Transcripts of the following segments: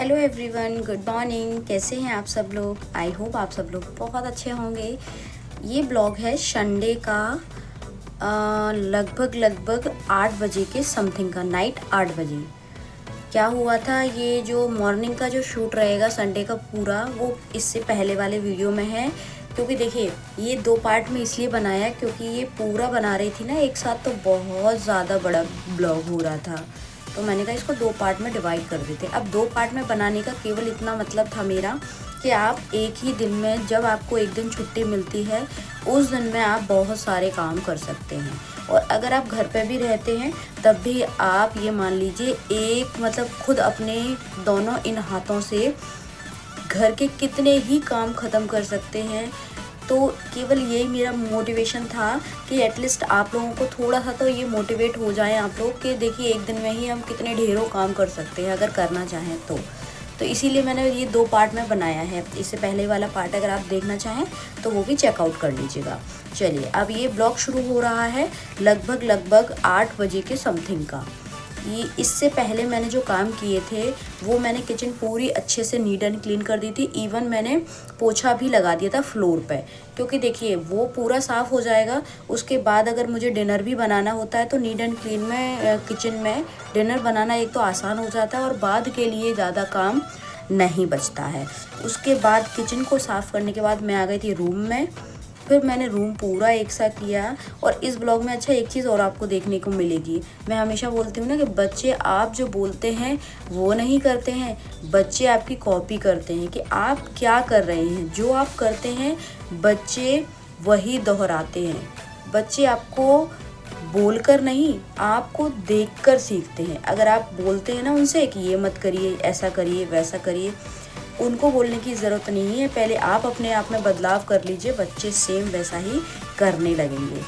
Hello everyone, good morning. कैसे हैं आप सब लोग? आई होप आप सब लोग बहुत अच्छे होंगे। ये ब्लॉग है संडे का, लगभग 8 बजे के समथिंग का, नाइट 8 बजे। क्या हुआ था, ये जो मॉर्निंग का जो शूट रहेगा संडे का पूरा, वो इससे पहले वाले वीडियो में है। क्योंकि देखिए, ये 2 पार्ट में इसलिए बनाया क्योंकि ये पूरा बना रही थी ना एक साथ, तो बहुत ज़्यादा बड़ा ब्लॉग हो रहा था। तो मैंने कहा इसको 2 पार्ट में डिवाइड कर देते। अब 2 पार्ट में बनाने का केवल इतना मतलब था मेरा कि आप एक ही दिन में, जब आपको एक दिन छुट्टी मिलती है, उस दिन में आप बहुत सारे काम कर सकते हैं। और अगर आप घर पे भी रहते हैं तब भी आप ये मान लीजिए एक मतलब खुद अपने दोनों इन हाथों से घर के कितने ही काम ख़त्म कर सकते हैं। तो केवल यही मेरा मोटिवेशन था कि एटलीस्ट आप लोगों को थोड़ा सा तो ये मोटिवेट हो जाए आप लोग कि देखिए एक दिन में ही हम कितने ढेरों काम कर सकते हैं अगर करना चाहें तो इसीलिए मैंने ये 2 पार्ट में बनाया है। इससे पहले वाला पार्ट अगर आप देखना चाहें तो वो भी चेकआउट कर लीजिएगा। चलिए, अब ये ब्लॉग शुरू हो रहा है लगभग 8 बजे के समथिंग का। ये इससे पहले मैंने जो काम किए थे वो मैंने किचन पूरी अच्छे से नीट एंड क्लीन कर दी थी। इवन मैंने पोछा भी लगा दिया था फ्लोर पे, क्योंकि देखिए वो पूरा साफ़ हो जाएगा। उसके बाद अगर मुझे डिनर भी बनाना होता है तो नीट एंड क्लीन में किचन में डिनर बनाना एक तो आसान हो जाता है और बाद के लिए ज़्यादा काम नहीं बचता है। उसके बाद किचन को साफ़ करने के बाद मैं आ गई थी रूम में। फिर मैंने रूम पूरा एक सा किया। और इस ब्लॉग में अच्छा एक चीज़ और आपको देखने को मिलेगी। मैं हमेशा बोलती हूँ ना कि बच्चे आप जो बोलते हैं वो नहीं करते हैं, बच्चे आपकी कॉपी करते हैं कि आप क्या कर रहे हैं। जो आप करते हैं बच्चे वही दोहराते हैं। बच्चे आपको बोलकर नहीं, आपको देखकर सीखते हैं। अगर आप बोलते हैं ना उनसे कि ये मत करिए, ऐसा करिए, वैसा करिए, उनको बोलने की ज़रूरत नहीं है। पहले आप अपने आप में बदलाव कर लीजिए, बच्चे सेम वैसा ही करने लगेंगे।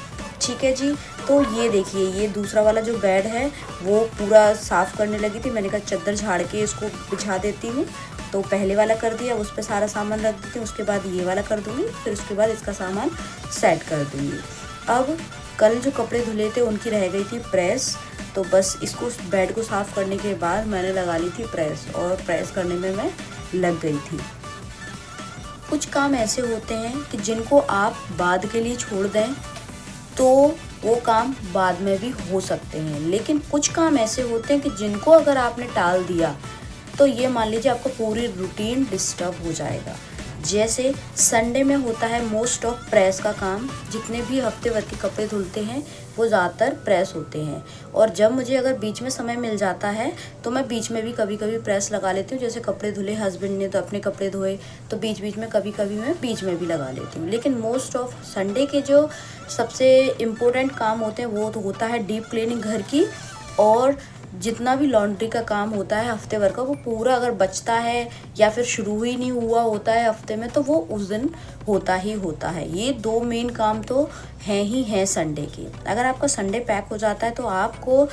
ठीक है जी। तो ये देखिए, ये दूसरा वाला जो बेड है वो पूरा साफ़ करने लगी थी। मैंने कहा चद्दर झाड़ के इसको बिछा देती हूँ। तो पहले वाला कर दिया, उस पर सारा सामान रख देती हूँ। उसके बाद ये वाला कर दूँगी, फिर उसके बाद इसका सामान सेट कर दूँगी। अब कल जो कपड़े धुले थे उनकी रह गई थी प्रेस। तो बस इसको, बेड को साफ़ करने के बाद मैंने लगा ली थी प्रेस, और प्रेस करने में मैं लग गई थी। कुछ काम ऐसे होते हैं कि जिनको आप बाद के लिए छोड़ दें तो वो काम बाद में भी हो सकते हैं, लेकिन कुछ काम ऐसे होते हैं कि जिनको अगर आपने टाल दिया तो ये मान लीजिए आपका पूरी रूटीन डिस्टर्ब हो जाएगा। जैसे संडे में होता है मोस्ट ऑफ प्रेस का काम। जितने भी हफ्ते भर के कपड़े धुलते हैं वो ज़्यादातर प्रेस होते हैं। और जब मुझे अगर बीच में समय मिल जाता है तो मैं बीच में भी कभी कभी प्रेस लगा लेती हूँ। जैसे कपड़े धुले हस्बैंड ने तो अपने कपड़े धोए, तो बीच बीच में कभी कभी मैं बीच में भी लगा लेती हूँ। लेकिन मोस्ट ऑफ संडे के जो सबसे इम्पोर्टेंट काम होते हैं वो तो होता है डीप क्लीनिंग घर की, और जितना भी लॉन्ड्री का काम होता है हफ्ते भर का वो पूरा अगर बचता है या फिर शुरू ही नहीं हुआ होता है हफ्ते में तो वो उस दिन होता ही होता है। ये 2 मेन काम तो हैं ही हैं संडे के। अगर आपका संडे पैक हो जाता है तो आपको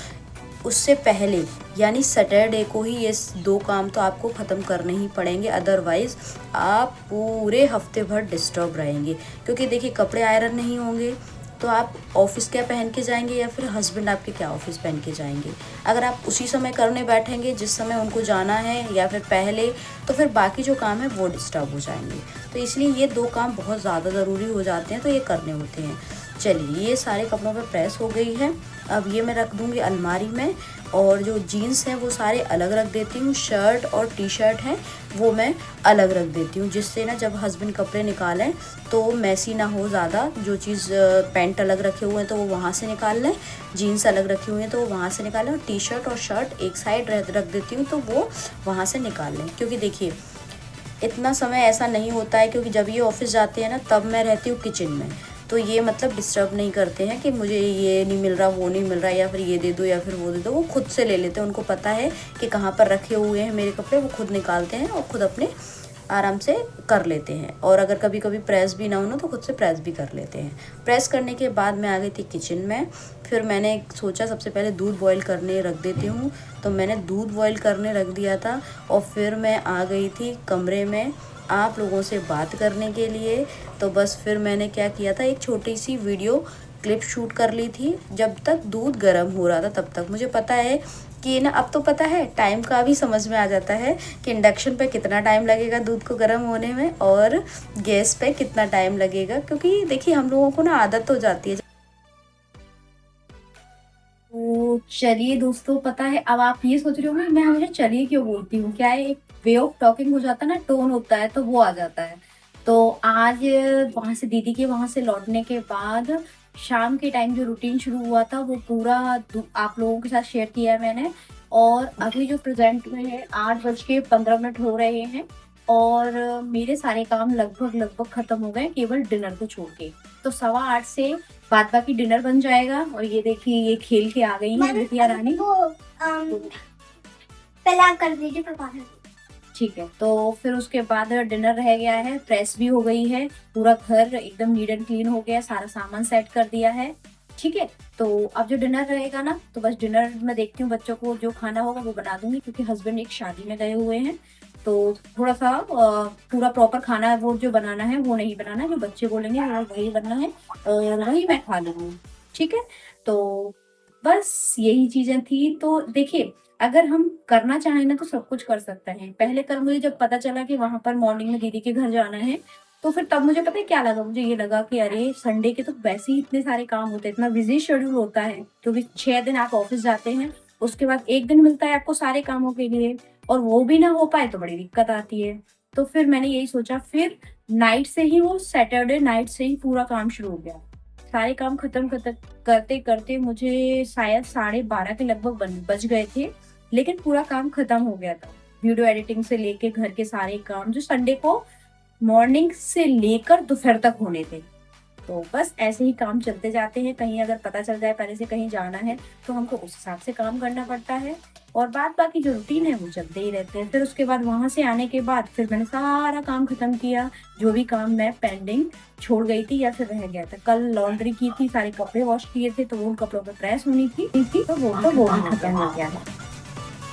उससे पहले यानी सैटरडे को ही ये 2 काम तो आपको ख़त्म करने ही पड़ेंगे, अदरवाइज़ आप पूरे हफ्ते भर डिस्टर्ब रहेंगे। क्योंकि देखिए कपड़े आयरन नहीं होंगे तो आप ऑफिस क्या पहन के जाएंगे, या फिर हस्बैंड आपके क्या ऑफिस पहन के जाएंगे। अगर आप उसी समय करने बैठेंगे जिस समय उनको जाना है या फिर पहले, तो फिर बाकी जो काम है वो डिस्टर्ब हो जाएंगे। तो इसलिए ये 2 काम बहुत ज़्यादा ज़रूरी हो जाते हैं, तो ये करने होते हैं। चलिए, ये सारे कपड़ों पे प्रेस हो गई है। अब ये मैं रख दूँगी अलमारी में, और जो जीन्स हैं वो सारे अलग रख देती हूँ। शर्ट और टी शर्ट हैं वो मैं अलग रख देती हूँ, जिससे ना जब हस्बैंड कपड़े निकालें तो मैसी ना हो ज़्यादा। जो चीज़ पैंट अलग रखे हुए हैं तो वो वहाँ से निकाल लें, जीन्स अलग रखे हुए हैं तो वो वहाँ से निकालें, और टी शर्ट और शर्ट एक साइड रख देती हूँ तो वो वहाँ से निकाल लें। क्योंकि देखिए इतना समय ऐसा नहीं होता है, क्योंकि जब ये ऑफिस जाते हैं ना तब मैं रहती हूँ किचन में, तो ये मतलब डिस्टर्ब नहीं करते हैं कि मुझे ये नहीं मिल रहा, वो नहीं मिल रहा, या फिर ये दे दो या फिर वो दे दो। वो खुद से ले लेते हैं, उनको पता है कि कहाँ पर रखे हुए हैं मेरे कपड़े, वो खुद निकालते हैं और खुद अपने आराम से कर लेते हैं। और अगर कभी कभी प्रेस भी ना हो ना तो खुद से प्रेस भी कर लेते हैं। प्रेस करने के बाद मैं आ गई थी किचन में। फिर मैंने सोचा सबसे पहले दूध बॉईल करने रख देती हूँ, तो मैंने दूध बॉईल करने रख दिया था। और फिर मैं आ गई थी कमरे में आप लोगों से बात करने के लिए। तो बस फिर मैंने क्या किया था, एक छोटी सी वीडियो क्लिप शूट कर ली थी जब तक दूध गर्म हो रहा था तब तक। मुझे पता है कि ना, अब तो पता है टाइम का भी समझ में आ जाता है कि इंडक्शन पे कितना टाइम लगेगा दूध को गर्म होने में और गैस पे कितना टाइम लगेगा, क्योंकि देखिए हम लोगों को ना आदत हो जाती है। तो चलिए दोस्तों, पता है अब आप ये सोच रहे होंगे मैं हमेशा चलिए क्यों बोलती हूँ, क्या है एक वे ऑफ टॉकिंग हो जाता है ना, टोन होता है तो वो आ जाता है। तो आज वहां से दीदी के वहां से लौटने के बाद शाम के टाइम जो रूटीन शुरू हुआ था वो पूरा आप लोगों के साथ शेयर किया है मैंने। और अभी जो प्रेजेंट में है 8:15 हो रहे हैं और मेरे सारे काम लगभग लगभग खत्म हो गए केवल डिनर को छोड़ के। तो 7:15 से बाद बाकी डिनर बन जाएगा। और ये देखिए ये खेल के आ गई है बिटिया रानी। पहले आप कर दीजिए पापा। ठीक है, तो फिर उसके बाद डिनर रह गया है, प्रेस भी हो गई है, पूरा घर एकदम नीट एंड क्लीन हो गया, सारा सामान सेट कर दिया है। ठीक है, तो अब जो डिनर रहेगा ना, तो बस डिनर में देखती हूँ बच्चों को जो खाना होगा वो बना दूंगी, क्योंकि हस्बैंड एक शादी में गए हुए हैं। तो थोड़ा सा पूरा प्रॉपर खाना वो जो बनाना है वो नहीं बनाना है, जो बच्चे बोलेंगे वो वही बनना है और वही मैं खा लूंगी। ठीक है, तो बस यही चीजें थी। तो देखिए अगर हम करना चाहें ना तो सब कुछ कर सकते हैं। पहले कल मुझे जब पता चला कि वहां पर मॉर्निंग में दीदी के घर जाना है, तो फिर तब मुझे पता है क्या लगा, मुझे ये लगा कि अरे संडे के तो वैसे ही इतने सारे काम होते हैं, इतना बिजी शेड्यूल होता है, क्योंकि 6 दिन आप ऑफिस जाते हैं, उसके बाद एक दिन मिलता है आपको सारे कामों के लिए, और वो भी ना हो पाए तो बड़ी दिक्कत आती है। तो फिर मैंने यही सोचा, फिर नाइट से ही वो सैटरडे नाइट से ही पूरा काम शुरू हो गया। सारे काम खत्म करते करते मुझे शायद 12:30 के लगभग बज गए थे, लेकिन पूरा काम खत्म हो गया था। वीडियो एडिटिंग से लेके घर के सारे काम जो संडे को मॉर्निंग से लेकर दोपहर तक होने थे। तो बस ऐसे ही काम चलते जाते हैं। कहीं अगर पता चल जाए पहले से कहीं जाना है तो हमको उस हिसाब से काम करना पड़ता है, और बाद बाकी जो रूटीन है वो चलते ही रहते हैं। फिर उसके बाद वहां से आने के बाद फिर मैंने सारा काम खत्म किया, जो भी काम मैं पेंडिंग छोड़ गई थी या फिर रह गया था। कल लॉन्ड्री की थी, सारे कपड़े वॉश किए थे, तो उन कपड़ों पर प्रेस होनी थी तो वो भी खत्म हो गया है।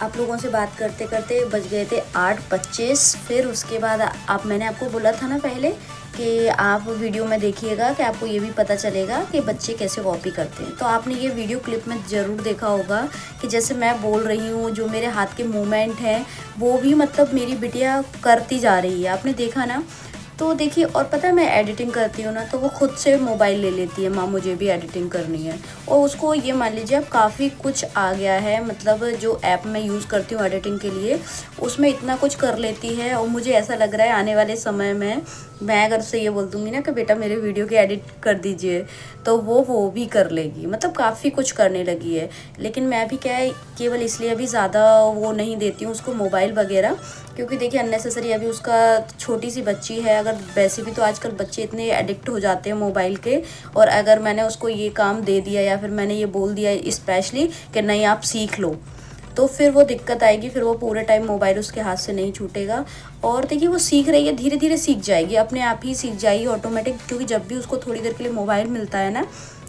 आप लोगों से बात करते करते बज गए थे 8:25। फिर उसके बाद मैंने आपको बोला था ना पहले कि आप वीडियो में देखिएगा कि आपको ये भी पता चलेगा कि बच्चे कैसे कॉपी करते हैं। तो आपने ये वीडियो क्लिप में ज़रूर देखा होगा कि जैसे मैं बोल रही हूँ, जो मेरे हाथ के मूवमेंट हैं वो भी मतलब मेरी बिटिया करती जा रही है, आपने देखा ना। तो देखिए, और पता है मैं एडिटिंग करती हूँ ना, तो वो खुद से मोबाइल ले लेती है, माँ मुझे भी एडिटिंग करनी है। और उसको ये मान लीजिए अब काफ़ी कुछ आ गया है, मतलब जो ऐप मैं यूज़ करती हूँ एडिटिंग के लिए उसमें इतना कुछ कर लेती है। और मुझे ऐसा लग रहा है आने वाले समय में मैं अगर उससे ये बोल दूँगी ना कि बेटा मेरे वीडियो की एडिट कर दीजिए, तो वो भी कर लेगी, मतलब काफ़ी कुछ करने लगी है। लेकिन मैं भी क्या है, केवल इसलिए अभी ज़्यादा वो नहीं देती हूँ उसको मोबाइल वगैरह, क्योंकि देखिए अननेसेसरी अभी उसका छोटी सी बच्ची है। अगर वैसे भी तो आजकल बच्चे इतने एडिक्ट हो जाते हैं मोबाइल के, और अगर मैंने उसको ये काम दे दिया या फिर मैंने ये बोल दिया स्पेशली कि नहीं आप सीख लो, तो फिर वो दिक्कत आएगी, फिर वो पूरे टाइम मोबाइल उसके हाथ से नहीं छूटेगा। और देखिए वो सीख रही है, धीरे धीरे सीख जाएगी, अपने आप ही सीख जाएगी ऑटोमेटिक, क्योंकि जब भी उसको थोड़ी देर के लिए मोबाइल मिलता है ना,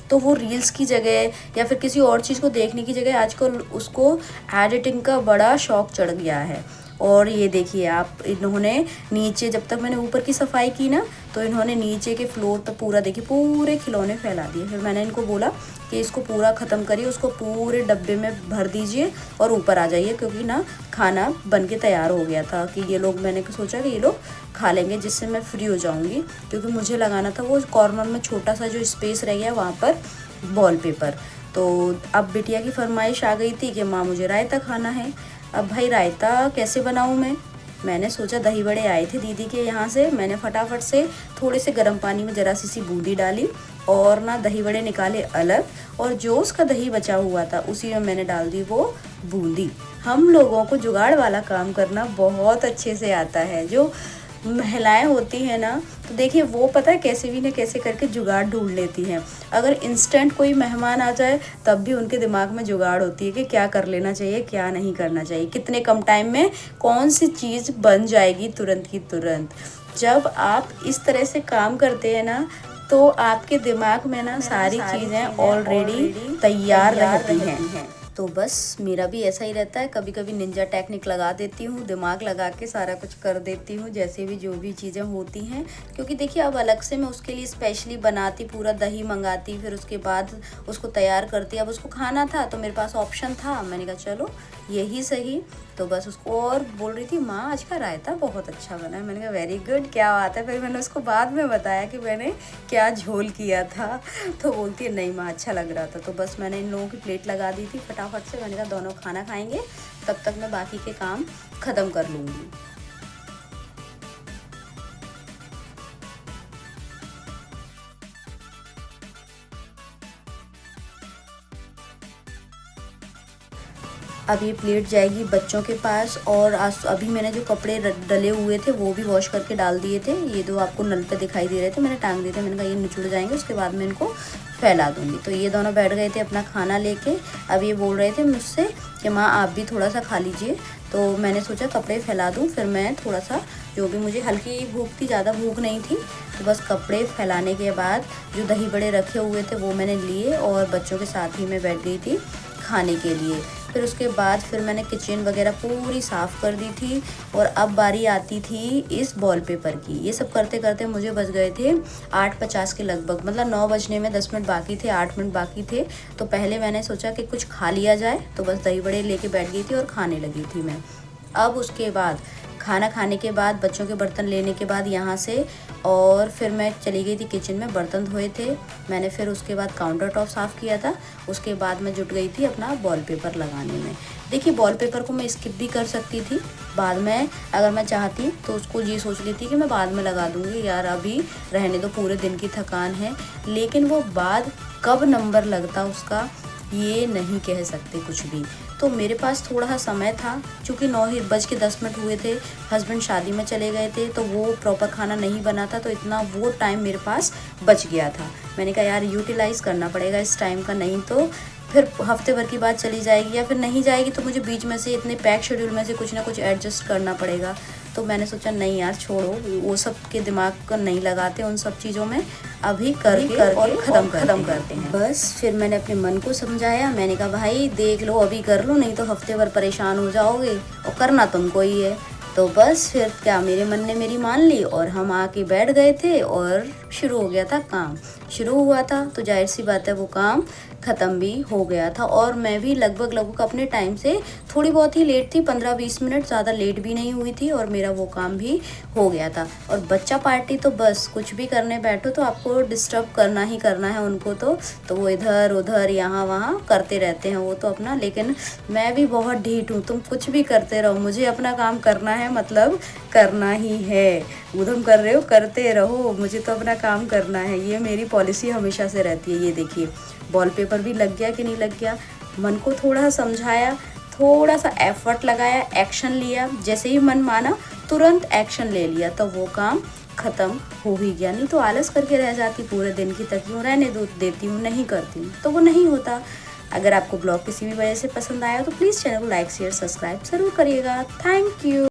तो वो रील्स की जगह या फिर किसी और चीज़ को देखने की जगह आजकल उसको एडिटिंग का बड़ा शौक चढ़ गया है। और ये देखिए आप, इन्होंने नीचे, जब तक मैंने ऊपर की सफाई की ना, तो इन्होंने नीचे के फ्लोर पे पूरा देखिए पूरे खिलौने फैला दिए। फिर मैंने इनको बोला कि इसको पूरा ख़त्म करिए, उसको पूरे डब्बे में भर दीजिए और ऊपर आ जाइए, क्योंकि ना खाना बन के तैयार हो गया था कि ये लोग, मैंने सोचा कि ये लोग खा लेंगे जिससे मैं फ्री हो जाऊँगी, क्योंकि मुझे लगाना था वो कॉर्नर में छोटा सा जो स्पेस रह गया वहाँ पर वॉलपेपर। तो अब बिटिया की फरमाइश आ गई थी कि माँ मुझे रायता खाना है। अब भाई रायता कैसे बनाऊँ मैंने सोचा दही बड़े आए थे दीदी के यहाँ से, मैंने फटाफट से थोड़े से गर्म पानी में ज़रा सी बूंदी डाली और ना दही बड़े निकाले अलग, और जो उसका दही बचा हुआ था उसी में मैंने डाल दी वो बूंदी। हम लोगों को जुगाड़ वाला काम करना बहुत अच्छे से आता है। जो महिलाएं होती हैं ना, तो देखिए वो पता है कैसे भी ना कैसे करके जुगाड़ ढूंढ लेती हैं। अगर इंस्टेंट कोई मेहमान आ जाए तब भी उनके दिमाग में जुगाड़ होती है कि क्या कर लेना चाहिए, क्या नहीं करना चाहिए, कितने कम टाइम में कौन सी चीज़ बन जाएगी तुरंत की तुरंत। जब आप इस तरह से काम करते हैं ना, तो आपके दिमाग में ना सारी चीज़ें ऑलरेडी तैयार रहती हैं। तो बस मेरा भी ऐसा ही रहता है, कभी कभी निंजा टेक्निक लगा देती हूँ, दिमाग लगा के सारा कुछ कर देती हूँ, जैसे भी जो भी चीज़ें होती हैं। क्योंकि देखिए अब अलग से मैं उसके लिए स्पेशली बनाती, पूरा दही मंगाती, फिर उसके बाद उसको तैयार करती। अब उसको खाना था तो मेरे पास ऑप्शन था, मैंने कहा चलो यही सही। तो बस उसको और बोल रही थी माँ आज का रायता बहुत अच्छा बना है। मैंने कहा वेरी गुड, क्या बात है। फिर मैंने उसको बाद में बताया कि मैंने क्या झोल किया था। तो बोलती है नहीं माँ अच्छा लग रहा था। तो बस मैंने इन लोगों की प्लेट लगा दी थी फटाफट से। मैंने कहा दोनों खाना खाएंगे, तब तक मैं बाकी के काम ख़त्म कर लूँगी। अब ये प्लेट जाएगी बच्चों के पास। और अभी मैंने जो कपड़े डले हुए थे वो भी वॉश करके डाल दिए थे। ये जो आपको नल पे दिखाई दे रहे थे मैंने टांग दिए थे। मैंने कहा ये निचुड़ जाएंगे, उसके बाद मैं इनको फैला दूंगी। तो ये दोनों बैठ गए थे अपना खाना लेके। अब ये बोल रहे थे मुझसे कि माँ आप भी थोड़ा सा खा लीजिए। तो मैंने सोचा कपड़े फैला दूँ, फिर मैं थोड़ा सा जो भी मुझे हल्की भूख थी, ज़्यादा भूख नहीं थी। तो बस कपड़े फैलाने के बाद जो दही बड़े रखे हुए थे वो मैंने लिए और बच्चों के साथ ही मैं बैठ गई थी खाने के लिए। फिर उसके बाद फिर मैंने किचन वगैरह पूरी साफ़ कर दी थी। और अब बारी आती थी इस वॉलपेपर की। ये सब करते करते मुझे बज गए थे 8:50 के लगभग, मतलब 9 बजने में 10 मिनट बाकी थे, 8 मिनट बाकी थे। तो पहले मैंने सोचा कि कुछ खा लिया जाए, तो बस दही बड़े लेके बैठ गई थी और खाने लगी थी मैं। अब उसके बाद खाना खाने के बाद बच्चों के बर्तन लेने के बाद यहाँ से और फिर मैं चली गई थी किचन में, बर्तन धोए थे मैंने। फिर उसके बाद काउंटर टॉप साफ़ किया था। उसके बाद मैं जुट गई थी अपना वॉलपेपर लगाने में। देखिए वॉलपेपर को मैं स्किप भी कर सकती थी बाद में, अगर मैं चाहती तो उसको ये सोच लेती कि मैं बाद में लगा दूँगी, यार अभी रहने दो, पूरे दिन की थकान है। लेकिन वो बाद कब नंबर लगता उसका ये नहीं कह सकते कुछ भी। तो मेरे पास थोड़ा सा समय था, चूँकि 9:10 हुए थे, हस्बैंड शादी में चले गए थे, तो वो प्रॉपर खाना नहीं बना था, तो इतना वो टाइम मेरे पास बच गया था। मैंने कहा यार यूटिलाइज़ करना पड़ेगा इस टाइम का, नहीं तो फिर हफ्ते भर की बात चली जाएगी, या फिर नहीं जाएगी तो मुझे बीच में से इतने पैक शेड्यूल में से कुछ ना कुछ एडजस्ट करना पड़ेगा। तो मैंने सोचा नहीं यार छोड़ो, वो सब के दिमाग को नहीं लगाते उन सब चीज़ों में, अभी करके और ख़त्म करते हैं। बस फिर मैंने अपने मन को समझाया, मैंने कहा भाई देख लो अभी कर लो, नहीं तो हफ्ते भर परेशान हो जाओगे और करना तुमको ही है। तो बस फिर क्या मेरे मन ने मेरी मान ली और हम आके बैठ गए थे और शुरू हो गया था काम। शुरू हुआ था तो जाहिर सी बात है वो काम ख़त्म भी हो गया था। और मैं भी लगभग अपने टाइम से थोड़ी बहुत ही लेट थी, 15-20 मिनट, ज़्यादा लेट भी नहीं हुई थी, और मेरा वो काम भी हो गया था। और बच्चा पार्टी तो बस कुछ भी करने बैठो तो आपको डिस्टर्ब करना ही करना है उनको। तो वो इधर उधर यहाँ वहाँ करते रहते हैं वो तो अपना। लेकिन मैं भी बहुत ढीठ हूँ, तुम कुछ भी करते रहो, मुझे अपना काम करना है, मतलब करना ही है। उधम कर रहे हो करते रहो, मुझे तो अपना काम करना है, ये मेरी पॉलिसी हमेशा से रहती है। ये देखिए वॉलपेपर भी लग गया कि नहीं लग गया। मन को थोड़ा समझाया, थोड़ा सा एफर्ट लगाया, एक्शन लिया, जैसे ही मन माना तुरंत एक्शन ले लिया, तो वो काम ख़त्म हो ही गया। नहीं तो आलस करके रह जाती पूरे दिन की, तक यूँ रहने देती हूँ, नहीं करती हूँ, तो वो नहीं होता। अगर आपको ब्लॉग किसी भी वजह से पसंद आया तो प्लीज़ चैनल को लाइक शेयर सब्सक्राइब ज़रूर करिएगा। Thank you.